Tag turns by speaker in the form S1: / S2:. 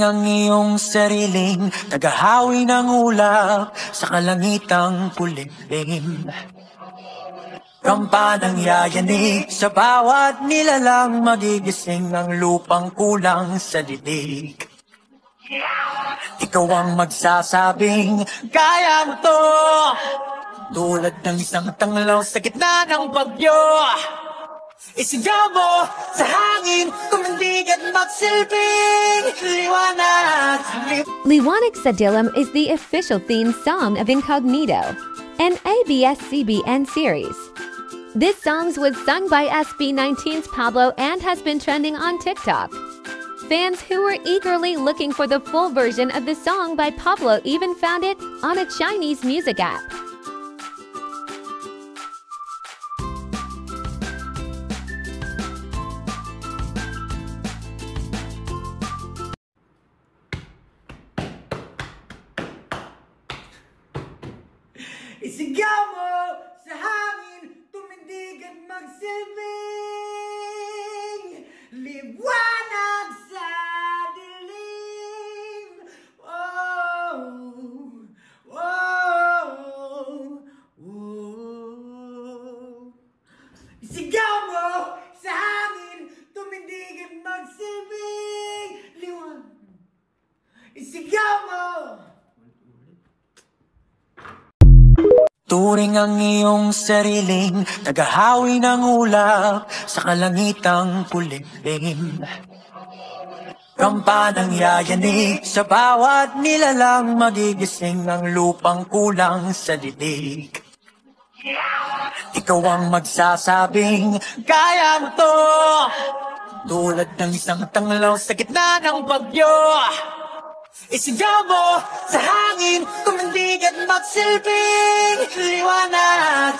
S1: Turing ang iyong sariling tagahawi ng ulap sa kalangitang kulimlim. Rampanang yayanig sa bawat nilalang, magigising ang lupang kulang sa dilig. Ikaw ang magsasabing kaya mo to, tulad ng isang tanglaw sa gitna ng bagyo. Isigaw mo sa hangin, tumindig at magsilbing liwanag.
S2: Liwanag sa Dilim is the official theme song of Incognito, an ABS-CBN series. This song was sung by SB19's Pablo and has been trending on TikTok. Fans who were eagerly looking for the full version of the song by Pablo even found it on a Chinese music app.
S1: Isigaw mo sa hangin, tumindig at magsilbing liwanag sa dilim. Oh, oh, oh. Isigaw mo sa hangin, tumindig at magsilbing liwanag. Isigaw mo. Turing ang iyong sariling tagahawi ng ulap sa kalangitang kulimlim. Rampanang yayanig sa bawat nilalang, magigising ang lupang kulang sa dilig. Ikaw ang magsasabing kaya mo to, tulad ng isang tanglaw sa gitna ng bagyo. Isigaw mo sa hangin, tumindig at magsilbing liwanag.